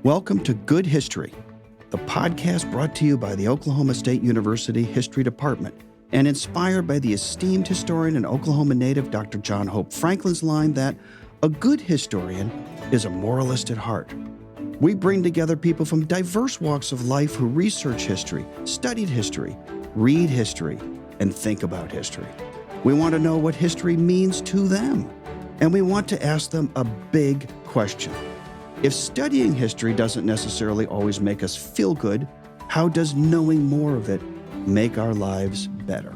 Welcome to Good History, the podcast brought to you by the Oklahoma State University History Department and inspired by the esteemed historian and Oklahoma native Dr. John Hope Franklin's line that a good historian is a moralist at heart. We bring together people from diverse walks of life who research history, studied history, read history, and think about history. We want to know what history means to them, and we want to ask them a big question. If studying history doesn't necessarily always make us feel good, how does knowing more of it make our lives better?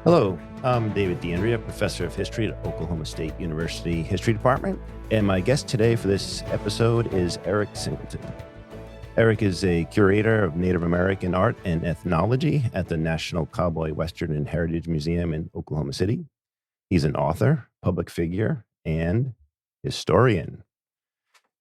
Hello, I'm David D'Andrea, professor of history at Oklahoma State University History Department, and my guest today for this episode is Eric Singleton. Eric is a curator of Native American art and ethnology at the National Cowboy, Western, and Heritage Museum in Oklahoma City. He's an author, public figure, and historian.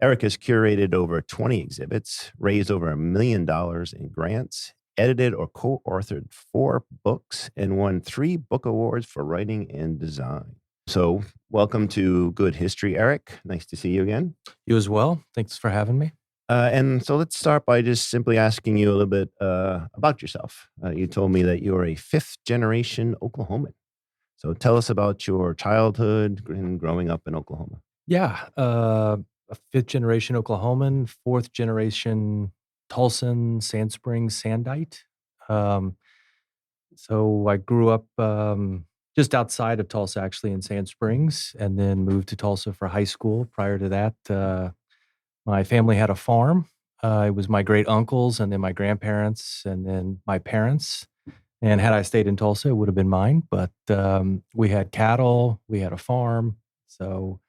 Eric has curated over 20 exhibits, raised over $1 million in grants, edited or co-authored 4 books, and won 3 book awards for writing and design. So welcome to Good History, Eric. Nice to see you again. You as well. Thanks for having me. And so let's start by just simply asking you a little bit about yourself. You told me that you're a 5th-generation Oklahoman. So tell us about your childhood and growing up in Oklahoma. Yeah, a 5th-generation Oklahoman, 4th-generation Tulsan, Sand Springs, Sandite. So I grew up just outside of Tulsa, actually, in Sand Springs, and then moved to Tulsa for high school. Prior to that, my family had a farm. It was my great uncles and then my grandparents and then my parents. And had I stayed in Tulsa, it would have been mine. But we had cattle, we had a farm. So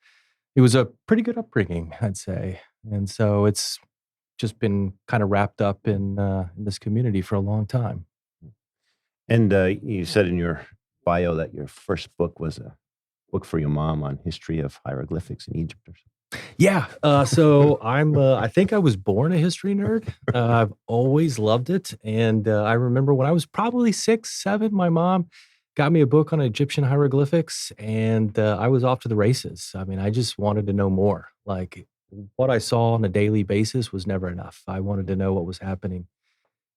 it was a pretty good upbringing, I'd say. And so it's just been kind of wrapped up in this community for a long time. And you said in your bio that your first book was a book for your mom on history of hieroglyphics in Egypt or something. Yeah. So I think I was born a history nerd. I've always loved it. And I remember when I was probably 6, 7, my mom got me a book on Egyptian hieroglyphics and I was off to the races. I mean, I just wanted to know more. Like what I saw on a daily basis was never enough. I wanted to know what was happening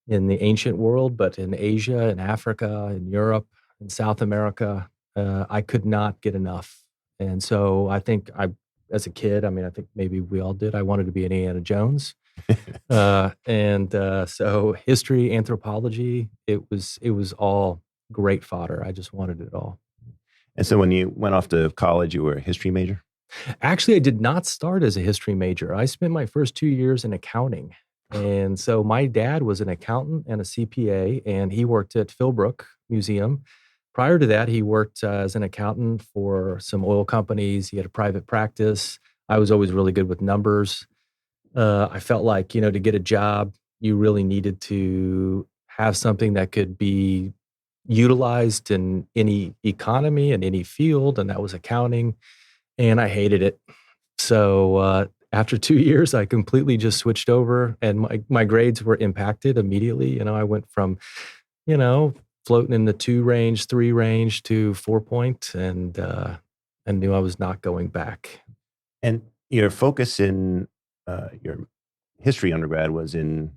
in the ancient world, but in Asia, in Africa, in Europe, in South America, I could not get enough. And so I think as a kid, I mean, I think maybe we all did. I wanted to be an Indiana Jones. So history, anthropology, it was all great fodder. I just wanted it all. And so when you went off to college, you were a history major? Actually, I did not start as a history major. I spent my first 2 years in accounting. And so my dad was an accountant and a CPA, and he worked at Philbrook Museum. Prior to that, he worked as an accountant for some oil companies. He had a private practice. I was always really good with numbers. I felt like, to get a job, you really needed to have something that could be utilized in any economy and any field, and that was accounting. And I hated it. So after 2 years, I completely just switched over, and my grades were impacted immediately. I went from, floating in the 2 range, 3 range to 4 point, and I knew I was not going back. And your focus in your history undergrad was in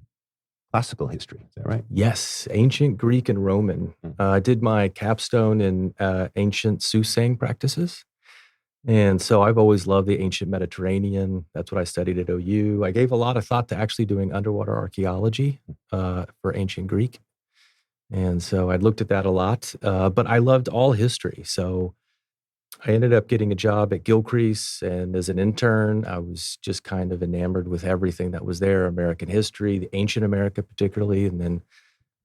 classical history, is that right? Yes, ancient Greek and Roman. I did my capstone in ancient soothsaying practices. And so I've always loved the ancient Mediterranean. That's what I studied at OU. I gave a lot of thought to actually doing underwater archaeology for ancient Greek. And so I looked at that a lot, but I loved all history. So I ended up getting a job at Gilcrease, and as an intern, I was just kind of enamored with everything that was there, American history, the ancient America particularly, and then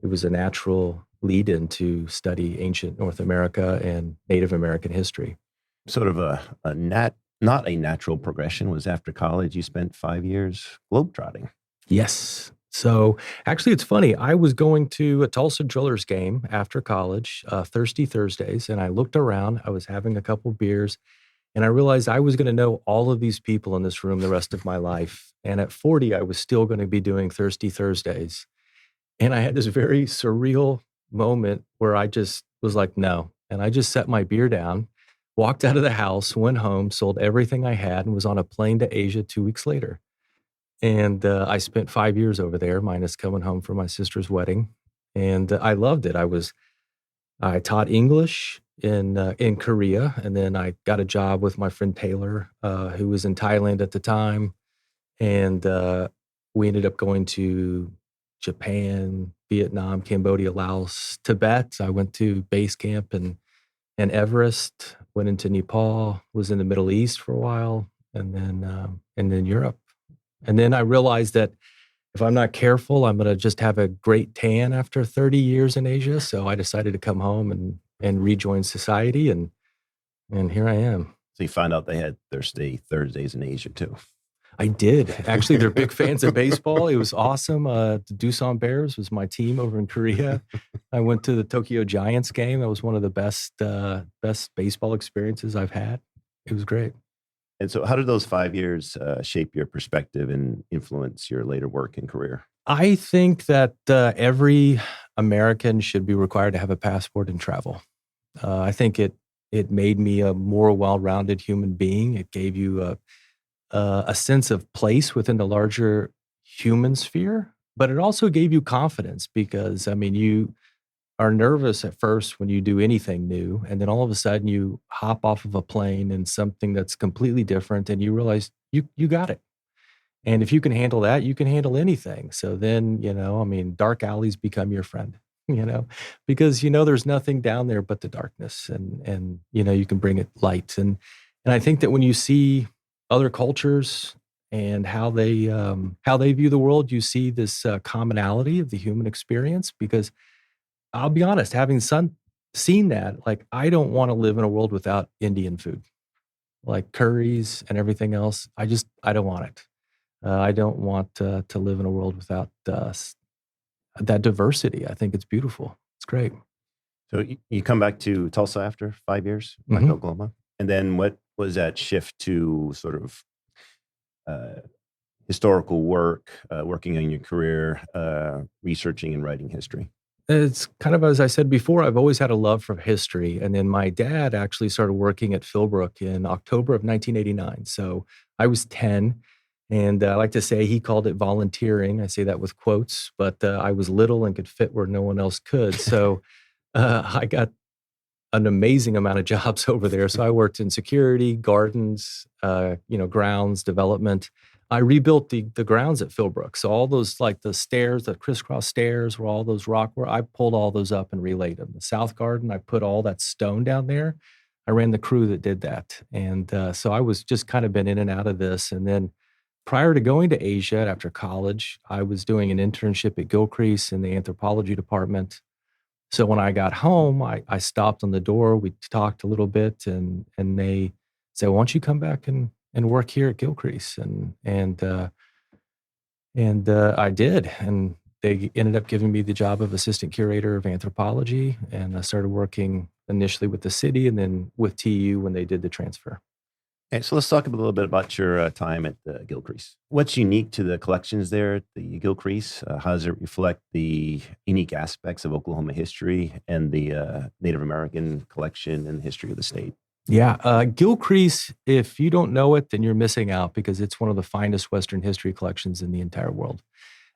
it was a natural lead-in to study ancient North America and Native American history. Sort of not a natural progression was after college, you spent 5 years globetrotting. Yes. So actually, it's funny. I was going to a Tulsa Drillers game after college, Thirsty Thursdays, and I looked around. I was having a couple beers, and I realized I was going to know all of these people in this room the rest of my life. And at 40, I was still going to be doing Thirsty Thursdays. And I had this very surreal moment where I just was like, no. And I just set my beer down, walked out of the house, went home, sold everything I had, and was on a plane to Asia 2 weeks later. And I spent 5 years over there, minus coming home for my sister's wedding. And I loved it. I taught English in Korea, and then I got a job with my friend Taylor, who was in Thailand at the time. And we ended up going to Japan, Vietnam, Cambodia, Laos, Tibet. I went to base camp and Everest, went into Nepal, was in the Middle East for a while, and then Europe. And then I realized that if I'm not careful, I'm going to just have a great tan after 30 years in Asia. So I decided to come home and rejoin society, and here I am. So you found out they had Thursdays in Asia too. I did. Actually, they're big fans of baseball. It was awesome. The Doosan Bears was my team over in Korea. I went to the Tokyo Giants game. That was one of the best baseball experiences I've had. It was great. And so how did those 5 years shape your perspective and influence your later work and career? I think that every American should be required to have a passport and travel. I think it made me a more well-rounded human being. It gave you a sense of place within the larger human sphere, but it also gave you confidence because, I mean, you are nervous at first when you do anything new, and then all of a sudden you hop off of a plane in something that's completely different, and you realize you got it. And if you can handle that, you can handle anything. So then, dark alleys become your friend, because there's nothing down there but the darkness, and you can bring it light. And I think that when you see other cultures and how they view the world, you see this commonality of the human experience. Because I'll be honest, having seen that, like, I don't want to live in a world without Indian food, like curries and everything else. I don't want it. I don't want to live in a world without that diversity. I think it's beautiful. It's great. So you come back to Tulsa after 5 years, back in Oklahoma. And then what was that shift to sort of historical work, working on your career, researching and writing history? It's kind of, as I said before, I've always had a love for history. And then my dad actually started working at Philbrook in October of 1989. So I was 10. And I like to say he called it volunteering. I say that with quotes, but I was little and could fit where no one else could. So I got an amazing amount of jobs over there. So I worked in security, gardens, grounds, development. I rebuilt the grounds at Philbrook. So all those, like the stairs, the crisscross stairs where all those I pulled all those up and relayed them. The South Garden, I put all that stone down there. I ran the crew that did that. And so I was just kind of been in and out of this. And then prior to going to Asia after college, I was doing an internship at Gilcrease in the anthropology department. So when I got home, I stopped on the door. We talked a little bit, and they said, "Why don't you come back and work here at Gilcrease?" And I did, and they ended up giving me the job of assistant curator of anthropology, and I started working initially with the city, and then with TU when they did the transfer. Okay, so let's talk a little bit about your time at Gilcrease. What's unique to the collections there at the Gilcrease? How does it reflect the unique aspects of Oklahoma history and the Native American collection and history of the state? Yeah, Gilcrease, if you don't know it, then you're missing out because it's one of the finest Western history collections in the entire world.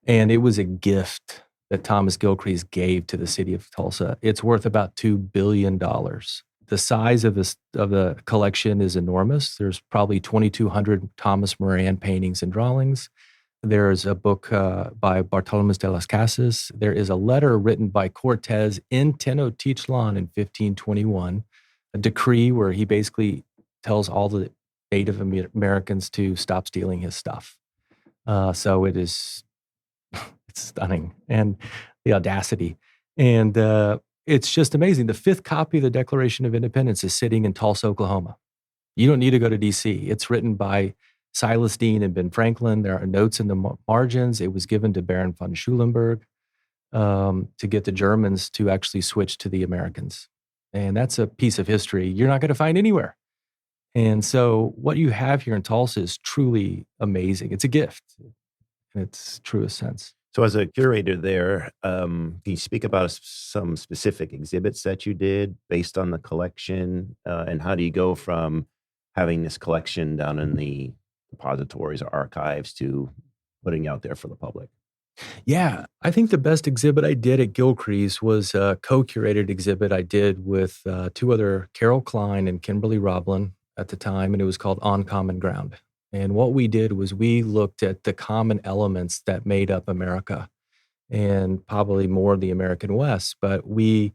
And it was a gift that Thomas Gilcrease gave to the city of Tulsa. It's worth about $2 billion. The size of the collection is enormous. There's probably 2,200 Thomas Moran paintings and drawings. There's a book by Bartolomé de las Casas. There is a letter written by Cortez in Tenochtitlan in 1521, a decree where he basically tells all the Native Americans to stop stealing his stuff. So it's stunning, and the audacity. And it's just amazing. The fifth copy of the Declaration of Independence is sitting in Tulsa, Oklahoma. You don't need to go to D.C. It's written by Silas Deane and Ben Franklin. There are notes in the margins. It was given to Baron von Schulenburg to get the Germans to actually switch to the Americans. And that's a piece of history you're not going to find anywhere. And so what you have here in Tulsa is truly amazing. It's a gift in its truest sense. So, as a curator there, can you speak about some specific exhibits that you did based on the collection? And how do you go from having this collection down in the depositories or archives to putting out there for the public? Yeah, I think the best exhibit I did at Gilcrease was a co-curated exhibit I did with two other, Carol Klein and Kimberly Roblin at the time, and it was called On Common Ground. And what we did was we looked at the common elements that made up America and probably more the American West, but we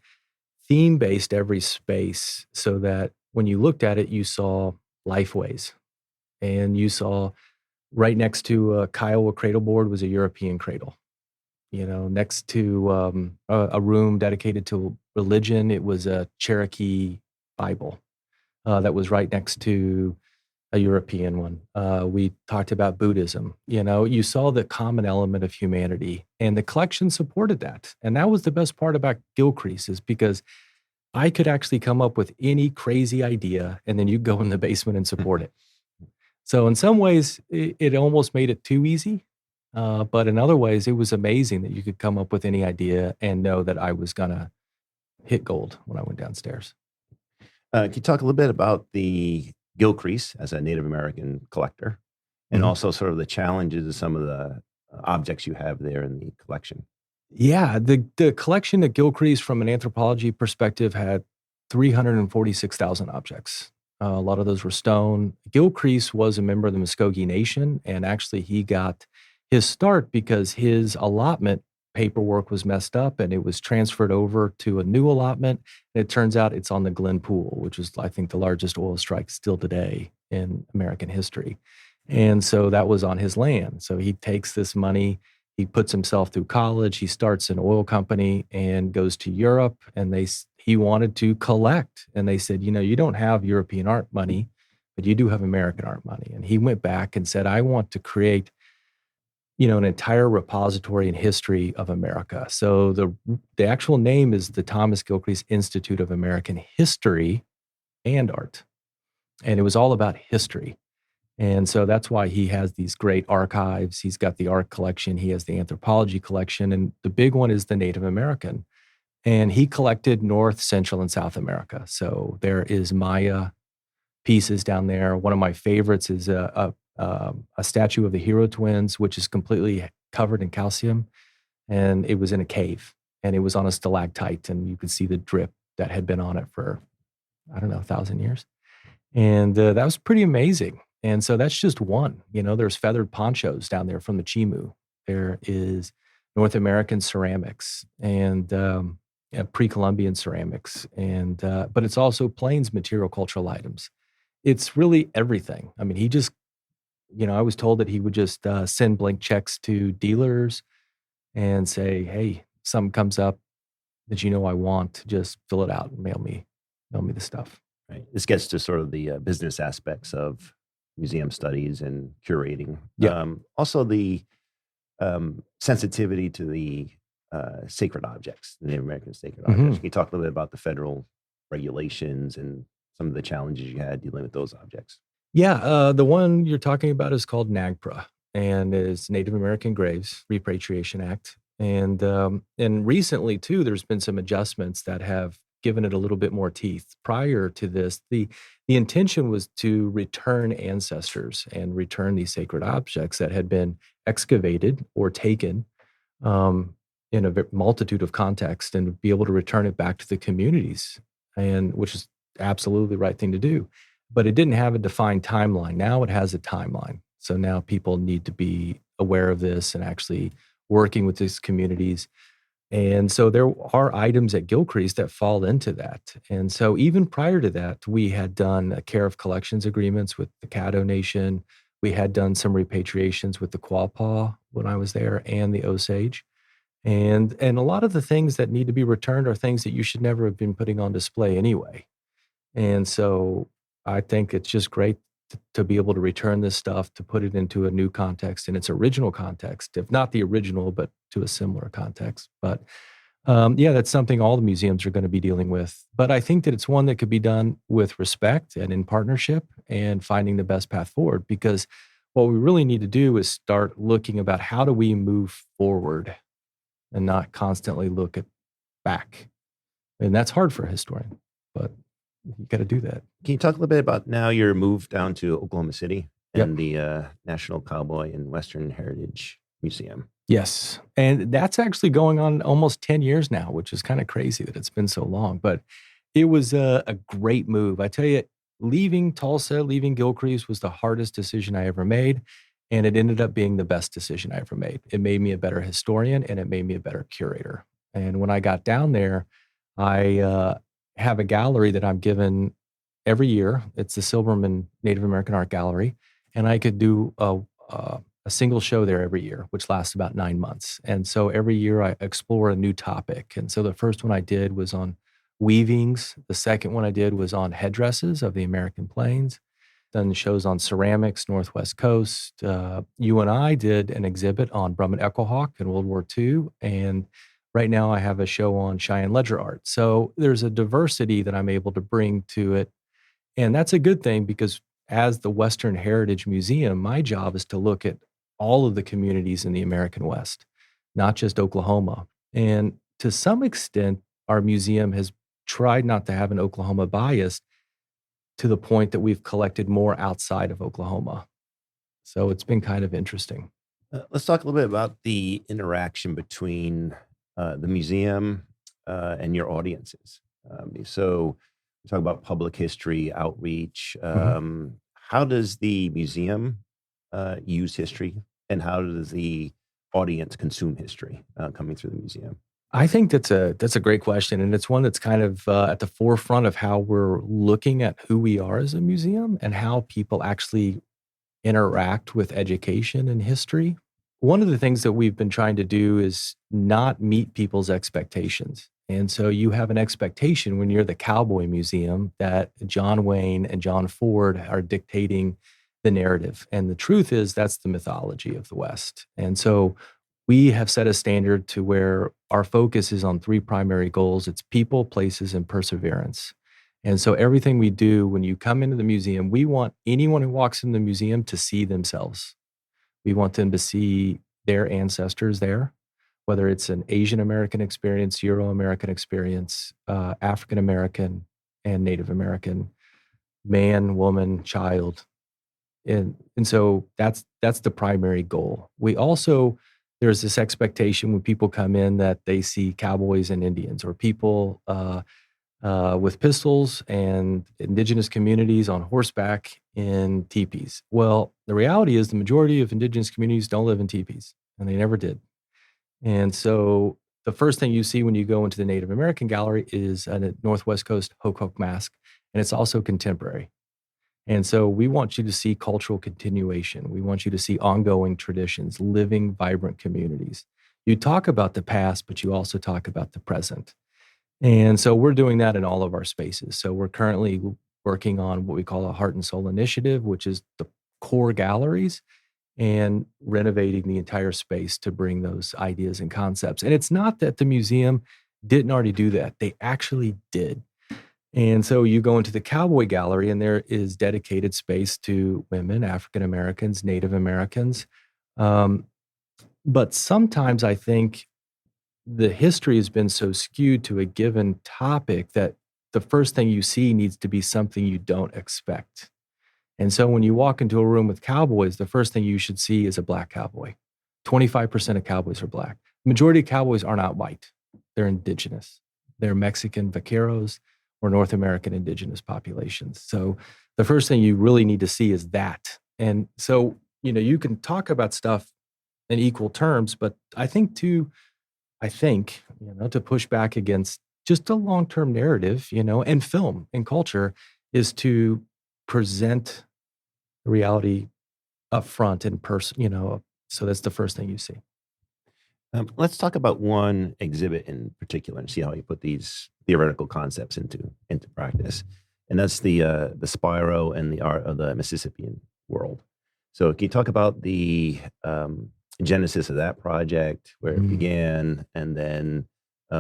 theme-based every space so that when you looked at it, you saw lifeways and you saw right next to a Kiowa cradle board was a European cradle. You know, next to a room dedicated to religion, it was a Cherokee Bible that was right next to a European one. We talked about Buddhism. You know, you saw the common element of humanity, and the collection supported that. And that was the best part about Gilcrease, is because I could actually come up with any crazy idea, and then you go in the basement and support it. So in some ways, it almost made it too easy. But in other ways, it was amazing that you could come up with any idea and know that I was going to hit gold when I went downstairs. Can you talk a little bit about the Gilcrease as a Native American collector, and Mhm. also sort of the challenges of some of the objects you have there in the collection? Yeah, the collection at Gilcrease from an anthropology perspective had 346,000 objects. A lot of those were stone. Gilcrease was a member of the Muskogee Nation, and actually he got his start because his allotment paperwork was messed up and it was transferred over to a new allotment. And it turns out it's on the Glen Pool, which is, I think, the largest oil strike still today in American history. And so that was on his land. So he takes this money, he puts himself through college, he starts an oil company and goes to Europe. And he wanted to collect. And they said, you know, you don't have European art money, but you do have American art money. And he went back and said, I want to create, you know, an entire repository and history of America. So the actual name is the Thomas Gilcrease Institute of American History and Art. And it was all about history. And so that's why he has these great archives. He's got the art collection, he has the anthropology collection, and the big one is the Native American. And he collected North, Central, and South America. So there is Maya pieces down there. One of my favorites is a statue of the Hero Twins, which is completely covered in calcium, and it was in a cave, and it was on a stalactite, and you could see the drip that had been on it for, I don't know, 1,000 years. And that was pretty amazing. And so that's just one. You know, there's feathered ponchos down there from the Chimu. There is North American ceramics and pre-Columbian ceramics, and but it's also Plains material cultural items. It's really everything. I mean, he just, you know, I was told that he would just send blank checks to dealers and say, "Hey, something comes up that you know I want, just fill it out and mail me the stuff." Right. This gets to sort of the business aspects of museum studies and curating. Yeah. Also, the sensitivity to the sacred objects, the Native American sacred objects. Can you talk a little bit about the federal regulations and some of the challenges you had dealing with those objects? Yeah, the one you're talking about is called NAGPRA, and is Native American Graves Repatriation Act. And recently too, there's been some adjustments that have given it a little bit more teeth. Prior to this, the intention was to return ancestors and return these sacred objects that had been excavated or taken in a multitude of contexts, and be able to return it back to the communities, and which is absolutely the right thing to do. But it didn't have a defined timeline. Now it has a timeline. So now people need to be aware of this and actually working with these communities. And so there are items at Gilcrease that fall into that. And so even prior to that, we had done a care of collections agreements with the Caddo Nation. We had done some repatriations with the Quapaw when I was there, and the Osage. And a lot of the things that need to be returned are things that you should never have been putting on display anyway. And so I think it's just great to be able to return this stuff, to put it into a new context, in its original context, if not the original, but to a similar context. But yeah, that's something all the museums are going to be dealing with. But I think that it's one that could be done with respect and in partnership and finding the best path forward. Because what we really need to do is start looking about how do we move forward and not constantly look at back. And that's hard for a historian, but you got to do that. Can you talk a little bit about now your move down to Oklahoma City Yep. and the National Cowboy and Western Heritage Museum? Yes. And that's actually going on almost 10 years now, which is kind of crazy that it's been so long. But it was a great move. I tell you, leaving Tulsa, leaving Gilcrease was the hardest decision I ever made. And it ended up being the best decision I ever made. It made me a better historian and it made me a better curator. And when I got down there, I have a gallery that I'm given every year. It's the Silberman Native American Art Gallery. And I could do a single show there every year, which lasts about 9 months. And so every year I explore a new topic. And so the first one I did was on weavings. The second one I did was on headdresses of the American Plains. Then shows on ceramics, Northwest Coast. You and I did an exhibit on Brummett Ecohawk in World War II. And right now I have a show on Cheyenne ledger art. So there's a diversity that I'm able to bring to it. And that's a good thing because as the Western Heritage Museum, my job is to look at all of the communities in the American West, not just Oklahoma. And to some extent, our museum has tried not to have an Oklahoma bias to the point that we've collected more outside of Oklahoma. So it's been kind of interesting. Let's talk a little bit about the interaction between the museum and your audiences. So we talk about public history, outreach. How does the museum use history, and how does the audience consume history coming through the museum? I think that's a great question, and it's one that's kind of at the forefront of how we're looking at who we are as a museum and how people actually interact with education and history. One of the things that we've been trying to do is not meet people's expectations. And so you have an expectation when you're the Cowboy Museum that John Wayne and John Ford are dictating the narrative. And the truth is that's the mythology of the West. And so we have set a standard to where our focus is on 3 primary goals. It's people, places, and perseverance. And so everything we do when you come into the museum, we want anyone who walks in the museum to see themselves. We want them to see their ancestors there, whether it's an Asian American experience, Euro American experience, African American and Native American, man, woman, child. And so that's the primary goal. We also, there's this expectation when people come in that they see cowboys and Indians or people with pistols and indigenous communities on horseback in teepees. Well, the reality is the majority of indigenous communities don't live in teepees, and they never did. And so the first thing you see when you go into the Native American gallery is a Northwest Coast hoke mask, and it's also contemporary. And so we want you to see cultural continuation. We want you to see ongoing traditions, living, vibrant communities. You talk about the past, but you also talk about the present. And so we're doing that in all of our spaces. So we're currently working on what we call a Heart and Soul Initiative, which is the core galleries, and renovating the entire space to bring those ideas and concepts. And it's not that the museum didn't already do that. They actually did. And so you go into the Cowboy Gallery, and there is dedicated space to women, African Americans, Native Americans. But sometimes I think the history has been so skewed to a given topic that the first thing you see needs to be something you don't expect. And so when you walk into a room with cowboys, the first thing you should see is a black cowboy. 25% of cowboys are black. The majority of cowboys are not white. They're indigenous. They're Mexican vaqueros or North American indigenous populations. So the first thing you really need to see is that. And so, you can talk about stuff in equal terms, but I think to push back against just a long-term narrative, and film and culture is to present reality up front in person, so that's the first thing you see. Let's talk about one exhibit in particular and see how you put these theoretical concepts into practice. And that's the Spiro and the art of the Mississippian world. So can you talk about the genesis of that project, where it began, and then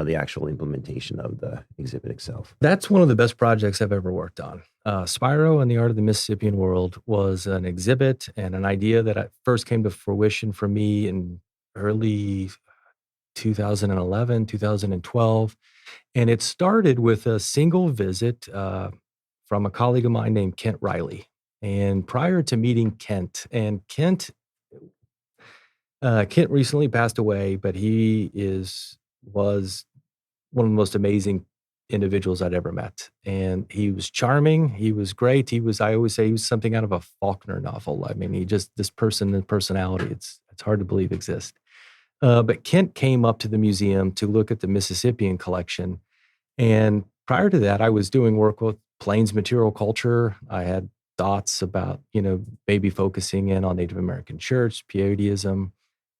the actual implementation of the exhibit itself? That's one of the best projects I've ever worked on. Spiro and the Art of the Mississippian World was an exhibit and an idea that first came to fruition for me in early 2011, 2012. And it started with a single visit from a colleague of mine named Kent Riley. And prior to meeting Kent, and Kent recently passed away, but was one of the most amazing individuals I'd ever met. And he was charming. He was great. I always say he was something out of a Faulkner novel. I mean, this person and personality, it's hard to believe exists. But Kent came up to the museum to look at the Mississippian collection. And prior to that, I was doing work with Plains material culture. I had thoughts about, maybe focusing in on Native American church, Pietism.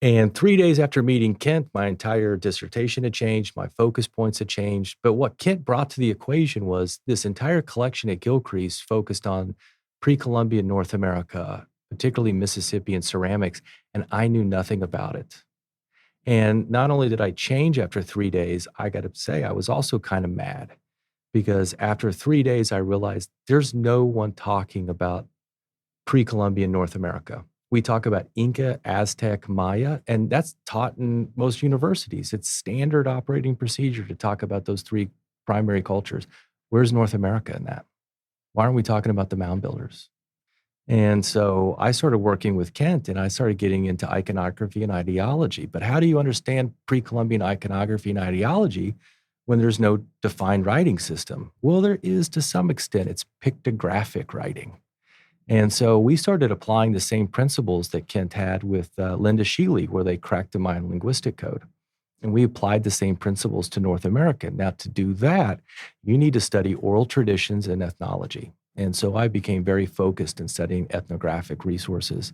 And 3 days after meeting Kent, my entire dissertation had changed. My focus points had changed. But what Kent brought to the equation was this entire collection at Gilcrease focused on pre-Columbian North America, particularly Mississippian ceramics, and I knew nothing about it. And not only did I change after 3 days, I got to say, I was also kind of mad because after 3 days, I realized there's no one talking about pre-Columbian North America. We talk about Inca, Aztec, Maya, and that's taught in most universities. It's standard operating procedure to talk about those three primary cultures. Where's North America in that? Why aren't we talking about the mound builders? And so I started working with Kent and I started getting into iconography and ideology. But how do you understand pre-Columbian iconography and ideology when there's no defined writing system? Well, there is to some extent. It's pictographic writing. And so we started applying the same principles that Kent had with Linda Sheely, where they cracked the Mayan linguistic code. And we applied the same principles to North America. Now, to do that, you need to study oral traditions and ethnology. And so I became very focused in studying ethnographic resources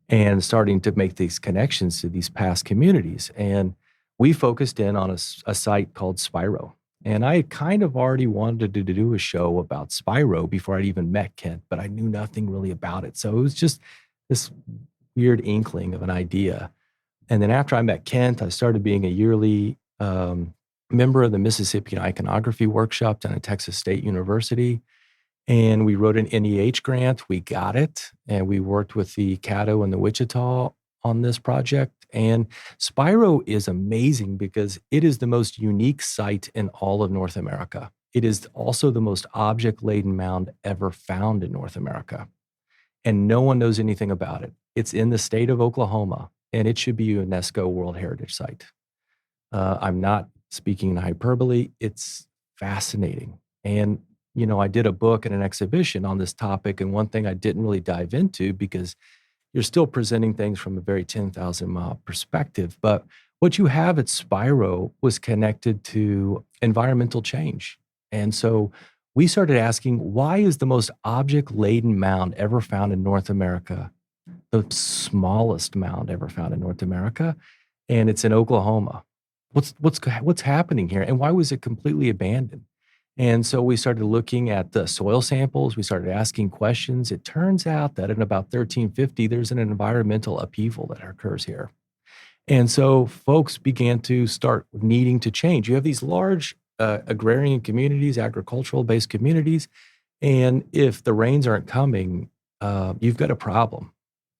and starting to make these connections to these past communities. And we focused in on a site called Spiro. And I had kind of already wanted to do a show about Spiro before I'd even met Kent, but I knew nothing really about it. So it was just this weird inkling of an idea. And then after I met Kent, I started being a yearly member of the Mississippian Iconography Workshop down at Texas State University. And we wrote an NEH grant. We got it. And we worked with the Caddo and the Wichita on this project. And Spiro is amazing because it is the most unique site in all of North America. It is also the most object-laden mound ever found in North America. And no one knows anything about it. It's in the state of Oklahoma, and it should be a UNESCO World Heritage Site. I'm not speaking in hyperbole. It's fascinating. And, I did a book and an exhibition on this topic, and one thing I didn't really dive into because you're still presenting things from a very 10,000-mile perspective. But what you have at Spiro was connected to environmental change. And so we started asking, why is the most object-laden mound ever found in North America the smallest mound ever found in North America? And it's in Oklahoma. What's happening here? And why was it completely abandoned? And so we started looking at the soil samples. We started asking questions. It turns out that in about 1350, there's an environmental upheaval that occurs here. And so folks began to start needing to change. You have these large agrarian communities, agricultural-based communities, and if the rains aren't coming, you've got a problem.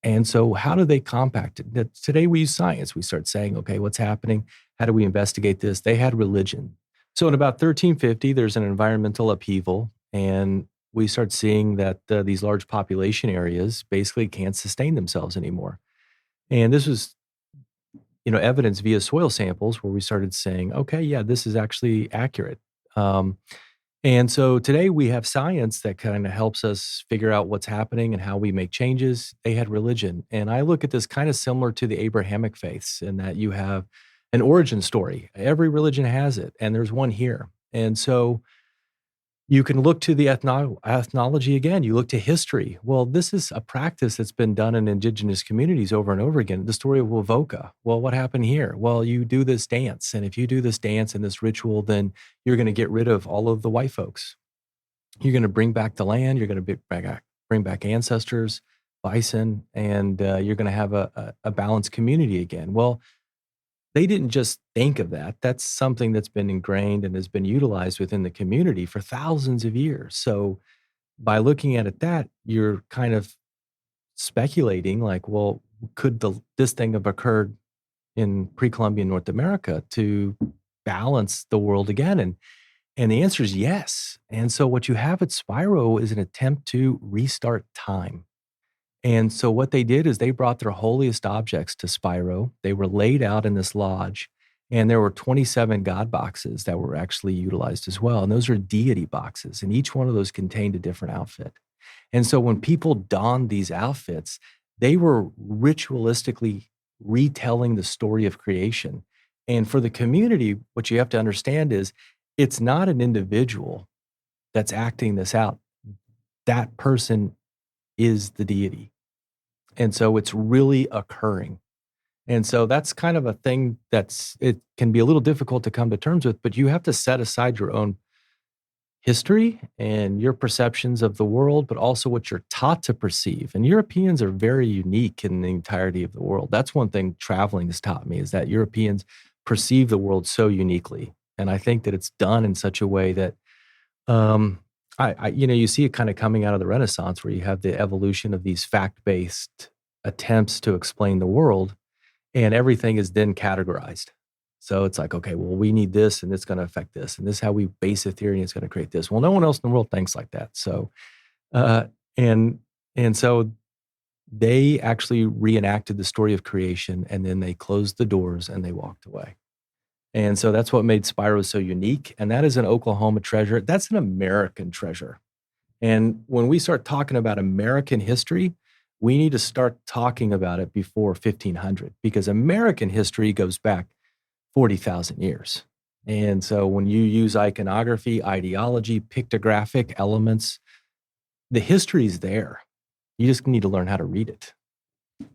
And so how do they compact it? Today we use science. We start saying, okay, what's happening? How do we investigate this? They had religion. So in about 1350, there's an environmental upheaval, and we start seeing that these large population areas basically can't sustain themselves anymore. And this was, evidence via soil samples where we started saying, okay, yeah, this is actually accurate. And so today we have science that kind of helps us figure out what's happening and how we make changes. They had religion. And I look at this kind of similar to the Abrahamic faiths in that you have an origin story. Every religion has it, and there's one here. And so you can look to the ethnology again. You look to history. Well, this is a practice that's been done in indigenous communities over and over again. The story of Wovoka. Well, what happened here? Well, you do this dance, and if you do this dance and this ritual, then you're going to get rid of all of the white folks. You're going to bring back the land. You're going to bring back ancestors, bison, and you're going to have a balanced community again. Well, they didn't just think of that. That's something that's been ingrained and has been utilized within the community for thousands of years. So by looking at it that, you're kind of speculating like, well, could this thing have occurred in pre-Columbian North America to balance the world again? And the answer is yes. And so what you have at Spiro is an attempt to restart time. And so what they did is they brought their holiest objects to Spiro. They were laid out in this lodge, and there were 27 god boxes that were actually utilized as well. And those are deity boxes, and each one of those contained a different outfit. And so when people donned these outfits, they were ritualistically retelling the story of creation. And for the community, what you have to understand is it's not an individual that's acting this out. That person is the deity. And so it's really occurring. And so that's kind of a thing it can be a little difficult to come to terms with, but you have to set aside your own history and your perceptions of the world, but also what you're taught to perceive. And Europeans are very unique in the entirety of the world. That's one thing traveling has taught me, is that Europeans perceive the world so uniquely. And I think that it's done in such a way that, you see it kind of coming out of the Renaissance, where you have the evolution of these fact-based attempts to explain the world, and everything is then categorized. So it's like, okay, well, we need this, and it's going to affect this, and this is how we base a theory, and it's going to create this. Well, no one else in the world thinks like that. So, and so they actually reenacted the story of creation, and then they closed the doors and they walked away. And so that's what made Spiro so unique. And that is an Oklahoma treasure. That's an American treasure. And when we start talking about American history, we need to start talking about it before 1500, because American history goes back 40,000 years. And so when you use iconography, ideology, pictographic elements, the history is there. You just need to learn how to read it.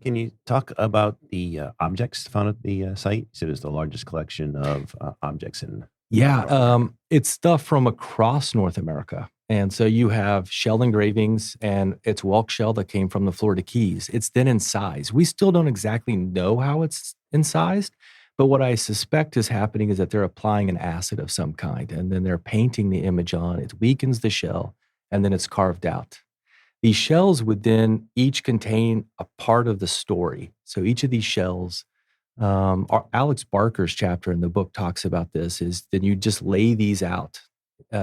Can you talk about the objects found at the site? You said it was the largest collection of objects in. Yeah, it's stuff from across North America. And so you have shell engravings, and it's Welk shell that came from the Florida Keys. It's then incised. We still don't exactly know how it's incised, but what I suspect is happening is that they're applying an acid of some kind, and then they're painting the image on. It weakens the shell, and then it's carved out. These shells would then each contain a part of the story. So each of these shells, Alex Barker's chapter in the book talks about this, is then you just lay these out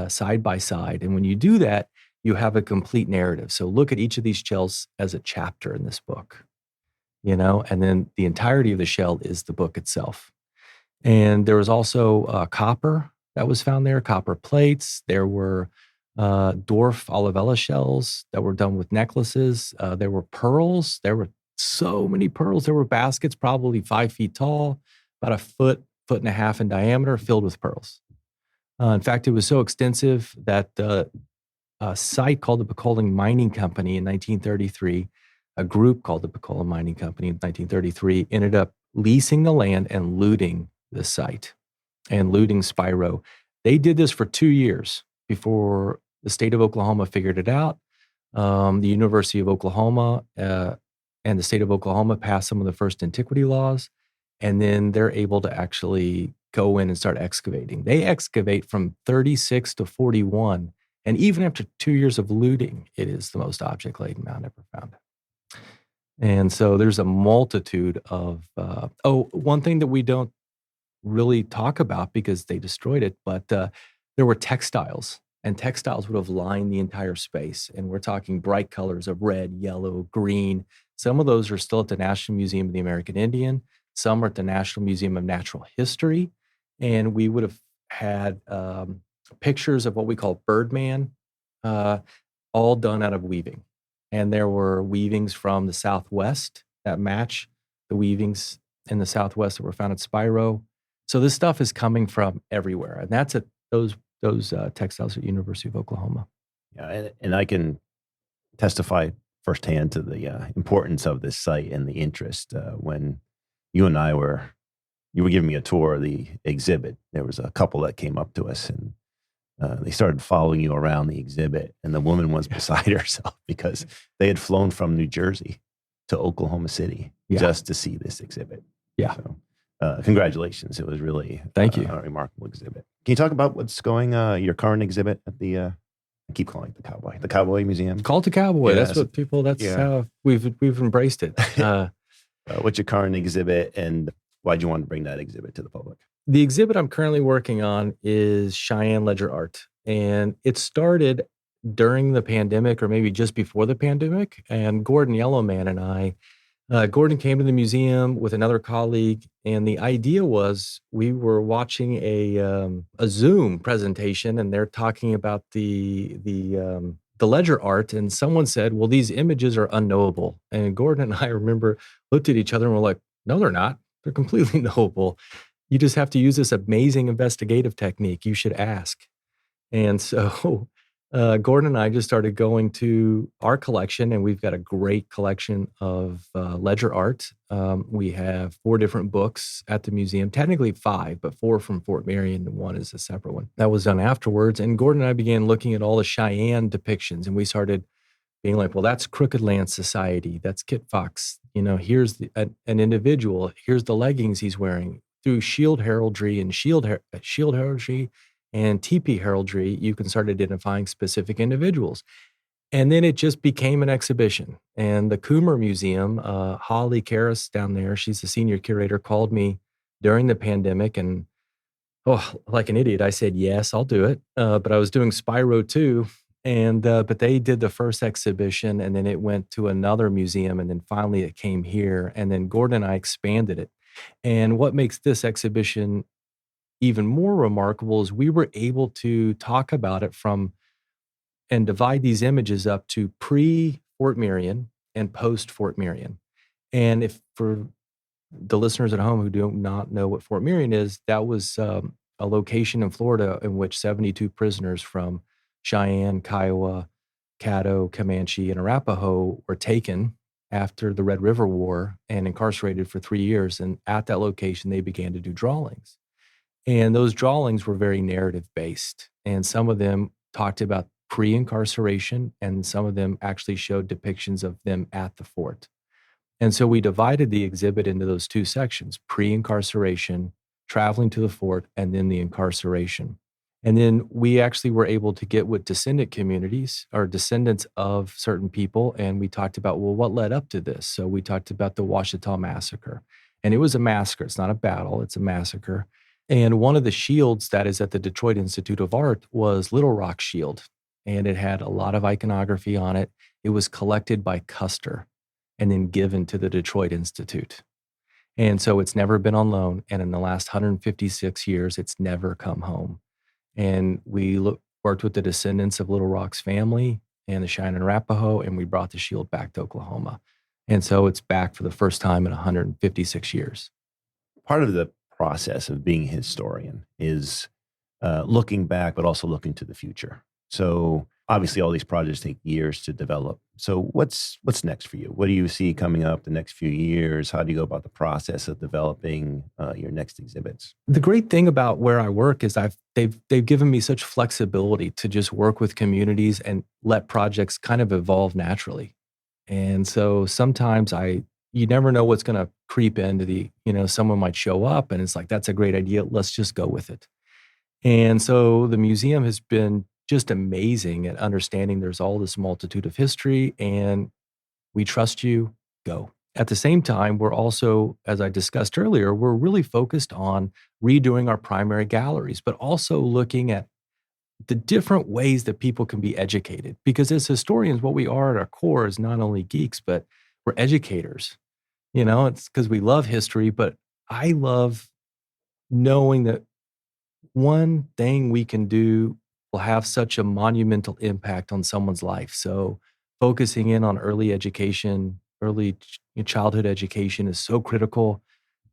side by side. And when you do that, you have a complete narrative. So look at each of these shells as a chapter in this book, and then the entirety of the shell is the book itself. And there was also copper that was found there, copper plates. There were dwarf olivella shells that were done with necklaces. There were pearls. There were so many pearls. There were baskets probably 5 feet tall, about a foot and a half in diameter, filled with pearls. In fact, it was so extensive that a site called the Pecola Mining Company in 1933, a group called the Pecola Mining Company in 1933, ended up leasing the land and looting the site and looting Spiro. They did this for 2 years before the state of Oklahoma figured it out. The University of Oklahoma and the state of Oklahoma passed some of the first antiquity laws, and then they're able to actually go in and start excavating. They excavate from 36 to 41, and even after 2 years of looting, it is the most object-laden mound ever found. And so there's a multitude of, one thing that we don't really talk about because they destroyed it, but there were textiles, and textiles would have lined the entire space. And we're talking bright colors of red, yellow, green. Some of those are still at the National Museum of the American Indian. Some are at the National Museum of Natural History. And we would have had pictures of what we call Birdman, all done out of weaving. And there were weavings from the Southwest that match the weavings in the Southwest that were found at Spiro. So this stuff is coming from everywhere. And that's at those textiles at University of Oklahoma. Yeah, and I can testify firsthand to the importance of this site and the interest. When you and I you were giving me a tour of the exhibit, there was a couple that came up to us, and they started following you around the exhibit, and the woman was beside herself because they had flown from New Jersey to Oklahoma City just to see this exhibit. Yeah. So, Congratulations. It was really Thank you. A remarkable exhibit. Can you talk about what's going, your current exhibit at the, I keep calling it the Cowboy Museum? Call to Cowboy. Yeah, That's what people, that's how we've embraced it. What's your current exhibit, and why'd you want to bring that exhibit to the public? The exhibit I'm currently working on is Cheyenne Ledger Art. And it started during the pandemic, or maybe just before the pandemic. And Gordon Yellowman and I, Gordon came to the museum with another colleague, and the idea was we were watching a Zoom presentation, and they're talking about the ledger art, and someone said, "Well, these images are unknowable." And Gordon and I remember looked at each other and were like, "No, they're not. They're completely knowable. You just have to use this amazing investigative technique. You should ask." And so Gordon and I just started going to our collection, and we've got a great collection of ledger art. We have 4 different books at the museum, technically 5, but 4 from Fort Marion, and 1 is a separate one. That was done afterwards. And Gordon and I began looking at all the Cheyenne depictions, and we started being like, well, that's Crooked Lance Society. That's Kit Fox. Here's an individual. Here's the leggings he's wearing. Through shield heraldry and shield heraldry and teepee heraldry, you can start identifying specific individuals. And then it just became an exhibition. And the Coomer Museum, Holly Karras down there, she's the senior curator, called me during the pandemic. And like an idiot, I said, yes, I'll do it. But I was doing Spiro too. And but they did the first exhibition, and then it went to another museum, and then finally it came here. And then Gordon and I expanded it. And what makes this exhibition even more remarkable is we were able to talk about it and divide these images up to pre-Fort Marion and post-Fort Marion. And if for the listeners at home who do not know what Fort Marion is, that was a location in Florida in which 72 prisoners from Cheyenne, Kiowa, Caddo, Comanche, and Arapaho were taken after the Red River War and incarcerated for 3 years. And at that location, they began to do drawings. And those drawings were very narrative based. And some of them talked about pre-incarceration, and some of them actually showed depictions of them at the fort. And so we divided the exhibit into those 2 sections: pre-incarceration, traveling to the fort, and then the incarceration. And then we actually were able to get with descendant communities or descendants of certain people. And we talked about, well, what led up to this? So we talked about the Ouachita Massacre. And it was a massacre. It's not a battle. It's a massacre. And one of the shields that is at the Detroit Institute of Art was Little Rock Shield. And it had a lot of iconography on it. It was collected by Custer and then given to the Detroit Institute. And so it's never been on loan. And in the last 156 years, it's never come home. And we worked with the descendants of Little Rock's family and the Cheyenne and Arapaho, and we brought the shield back to Oklahoma. And so it's back for the first time in 156 years. Part of the process of being a historian is looking back, but also looking to the future. So obviously all these projects take years to develop. So what's next for you? What do you see coming up the next few years? How do you go about the process of developing your next exhibits? The great thing about where I work is they've given me such flexibility to just work with communities and let projects kind of evolve naturally. And so sometimes you never know what's going to creep into someone might show up and it's like, that's a great idea. Let's just go with it. And so the museum has been just amazing at understanding there's all this multitude of history, and we trust you, go. At the same time, we're also, as I discussed earlier, we're really focused on redoing our primary galleries, but also looking at the different ways that people can be educated. Because as historians, what we are at our core is not only geeks, but we're educators. It's because we love history, but I love knowing that one thing we can do will have such a monumental impact on someone's life. So focusing in on early education, early childhood education is so critical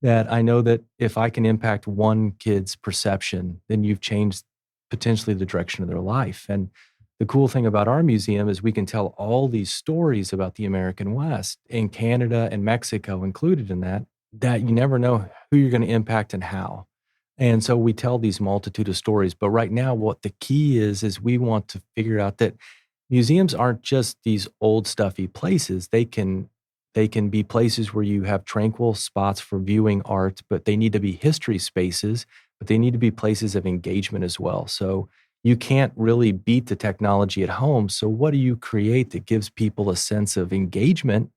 that I know that if I can impact one kid's perception, then you've changed potentially the direction of their life. And the cool thing about our museum is we can tell all these stories about the American West, and Canada and Mexico included in that you never know who you're going to impact and how. And so we tell these multitude of stories. But right now, what the key is we want to figure out that museums aren't just these old stuffy places. They can They can be places where you have tranquil spots for viewing art, but they need to be history spaces, but they need to be places of engagement as well. So you can't really beat the technology at home. So what do you create that gives people a sense of engagement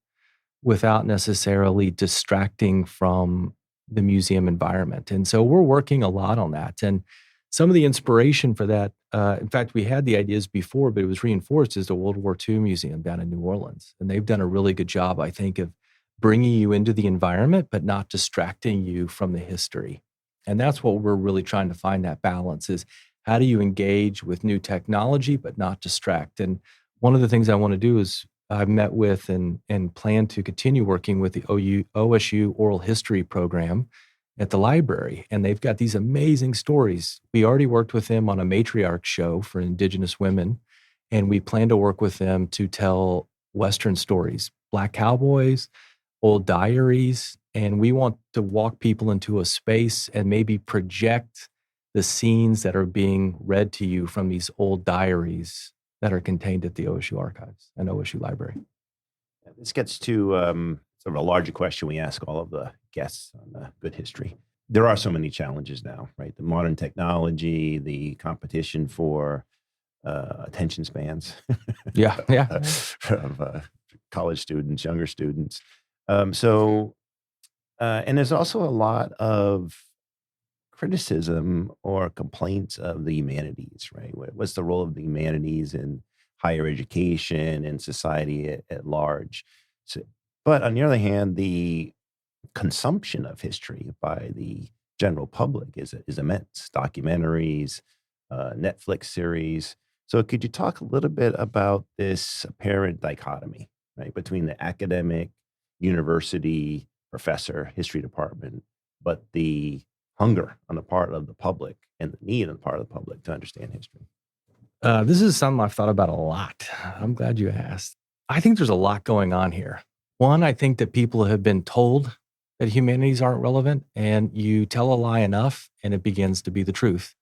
without necessarily distracting from the museum environment? And so we're working a lot on that. And some of the inspiration for that, in fact, we had the ideas before, but it was reinforced, is the World War II Museum down in New Orleans. And they've done a really good job, I think, of bringing you into the environment, but not distracting you from the history. And that's what we're really trying to find, that balance, is how do you engage with new technology, but not distract? And one of the things I want to do is I've met with and plan to continue working with the OSU Oral History Program at the library. And they've got these amazing stories. We already worked with them on a matriarch show for Indigenous women, and we plan to work with them to tell Western stories, Black cowboys, old diaries, and we want to walk people into a space and maybe project the scenes that are being read to you from these old diaries that are contained at the OSU archives and OSU library. This gets to sort of a larger question we ask all of the guests on Good History. There are so many challenges now, right? The modern technology, the competition for attention spans. Yeah. Of college students, younger students. And there's also a lot of criticism or complaints of the humanities, right? What's the role of the humanities in higher education and society at large? So, but on the other hand, the consumption of history by the general public is immense. Documentaries, Netflix series. So could you talk a little bit about this apparent dichotomy, right, between the academic, university, professor, history department, but the hunger on the part of the public and the need on the part of the public to understand history? This is something I've thought about a lot. I'm glad you asked. I think there's a lot going on here. One, I think that people have been told that humanities aren't relevant, and you tell a lie enough and it begins to be the truth.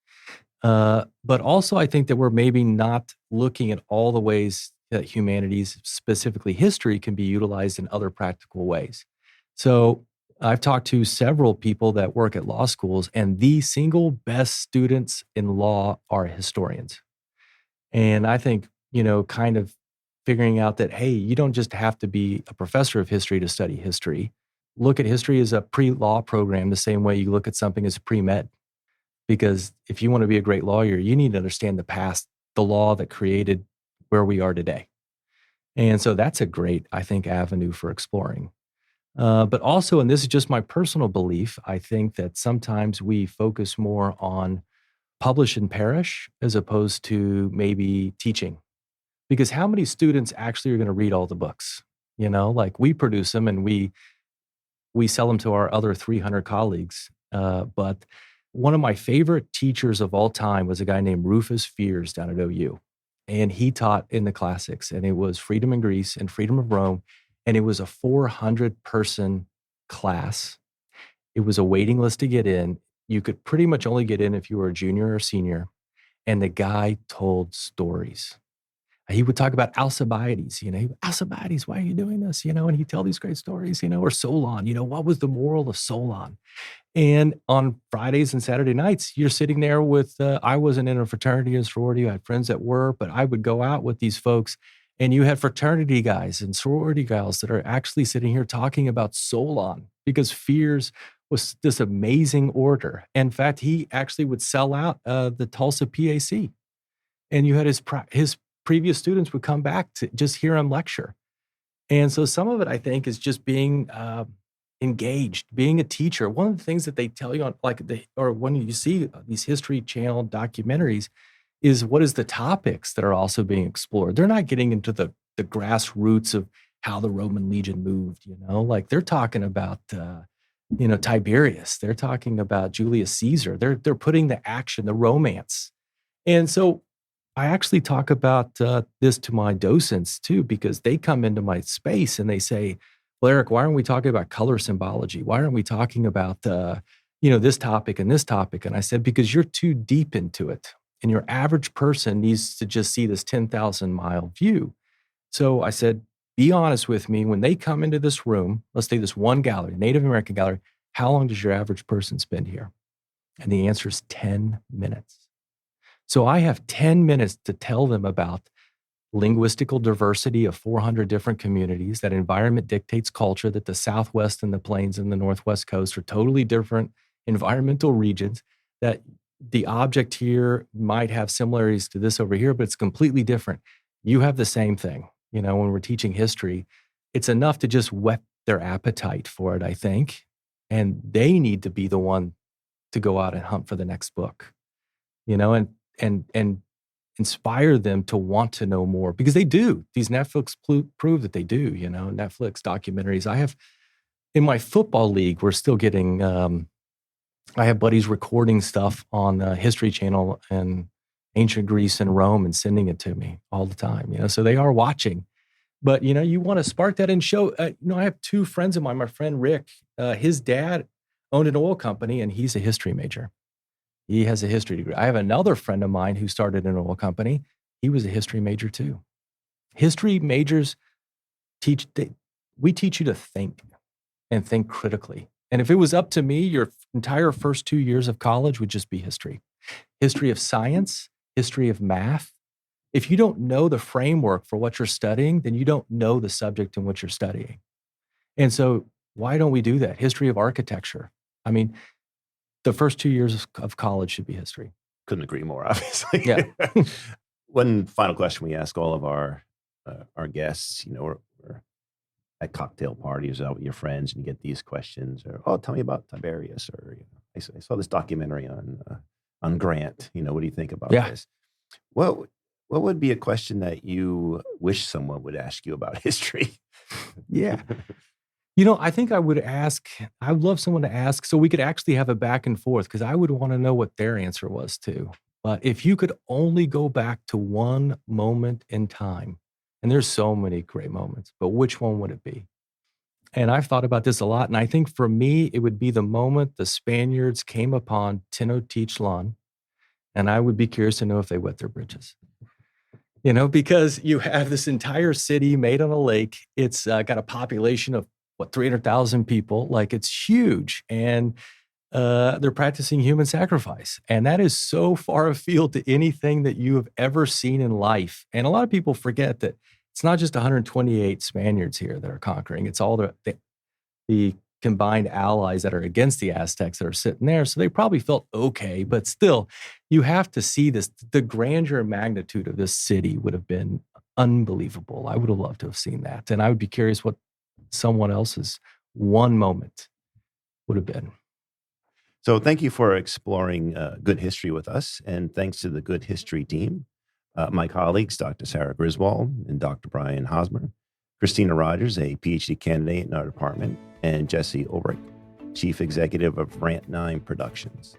But also, I think that we're maybe not looking at all the ways that humanities, specifically history, can be utilized in other practical ways. So I've talked to several people that work at law schools, and the single best students in law are historians. And I think, kind of figuring out that, hey, you don't just have to be a professor of history to study history. Look at history as a pre-law program the same way you look at something as pre-med. Because if you want to be a great lawyer, you need to understand the past, the law that created where we are today. And so that's a great, I think, avenue for exploring. But also, and this is just my personal belief, I think that sometimes we focus more on publish and perish as opposed to maybe teaching. Because how many students actually are going to read all the books? Like we produce them and we sell them to our other 300 colleagues. But one of my favorite teachers of all time was a guy named Rufus Fears down at OU. And he taught in the classics, and it was Freedom in Greece and Freedom of Rome. And it was a 400-person class. It was a waiting list to get in. You could pretty much only get in if you were a junior or senior. And the guy told stories. He would talk about Alcibiades, Alcibiades, why are you doing this? And he'd tell these great stories, or Solon, what was the moral of Solon? And on Fridays and Saturday nights, you're sitting there with, I wasn't in a fraternity or sorority, I had friends that were, but I would go out with these folks, and you had fraternity guys and sorority gals that are actually sitting here talking about Solon, because Fears was this amazing orator. In fact, he actually would sell out the Tulsa PAC. And you had his previous students would come back to just hear him lecture. And so some of it, I think, is just being engaged, being a teacher. One of the things that they tell you on, or when you see these History Channel documentaries, is what is the topics that are also being explored. They're not getting into the grassroots of how the Roman legion moved, like they're talking about, Tiberius. They're talking about Julius Caesar. They're putting the action, the romance. And so I actually talk about this to my docents too, because they come into my space and they say, well, Eric, why aren't we talking about color symbology? Why aren't we talking about, this topic and this topic? And I said, because you're too deep into it. And your average person needs to just see this 10,000-mile view. So I said, be honest with me, when they come into this room, let's say this one gallery, Native American gallery, how long does your average person spend here? And the answer is 10 minutes. So I have 10 minutes to tell them about linguistical diversity of 400 different communities, that environment dictates culture, that the Southwest and the Plains and the Northwest Coast are totally different environmental regions, that the object here might have similarities to this over here, but it's completely different. You have the same thing. You know, when we're teaching history, it's enough to just whet their appetite for it, I think. And they need to be the one to go out and hunt for the next book, you know, and inspire them to want to know more, because they do. These Netflix prove that they do, you know, Netflix documentaries. I have, in my football league, we're still getting, I have buddies recording stuff on the History Channel and ancient Greece and Rome and sending it to me all the time, you know, so they are watching. But, you know, you want to spark that and show, you know, I have two friends of mine, my friend Rick, his dad owned an oil company and he's a history major. He has a history degree. I have another friend of mine who started an oil company. He was a history major too. History majors we teach you to think and think critically. And if it was up to me, your entire first 2 years of college would just be history. History of science, history of math. If you don't know the framework for what you're studying, then you don't know the subject in which you're studying. And so why don't we do that? History of architecture. I mean, the first 2 years of college should be history. Couldn't agree more, obviously. Yeah. One final question we ask all of our guests, you know, we're at cocktail parties out with your friends and you get these questions, or, oh, tell me about Tiberius, or, you know, I saw this documentary on Grant. You know, what do you think about this? What would be a question that you wish someone would ask you about history? Yeah. You know, I think I would love someone to ask so we could actually have a back and forth, because I would want to know what their answer was too. But if you could only go back to one moment in time, and there's so many great moments, but which one would it be? And I've thought about this a lot. And I think for me, it would be the moment the Spaniards came upon Tenochtitlan. And I would be curious to know if they wet their britches. You know, because you have this entire city made on a lake. It's got a population of 300,000 people. Like, it's huge. And they're practicing human sacrifice. And that is so far afield to anything that you have ever seen in life. And a lot of people forget that it's not just 128 Spaniards here that are conquering. It's all the combined allies that are against the Aztecs that are sitting there. So they probably felt okay, but still, you have to see this. The grandeur and magnitude of this city would have been unbelievable. I would have loved to have seen that. And I would be curious what someone else's one moment would have been. So thank you for exploring good history with us. And thanks to the Good History team, my colleagues, Dr. Sarah Griswold and Dr. Brian Hosmer, Christina Rogers, a PhD candidate in our department, and Jesse Ulrich, Chief Executive of Rant 9 Productions.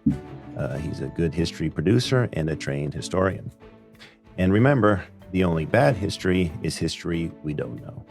He's a good history producer and a trained historian. And remember, the only bad history is history we don't know.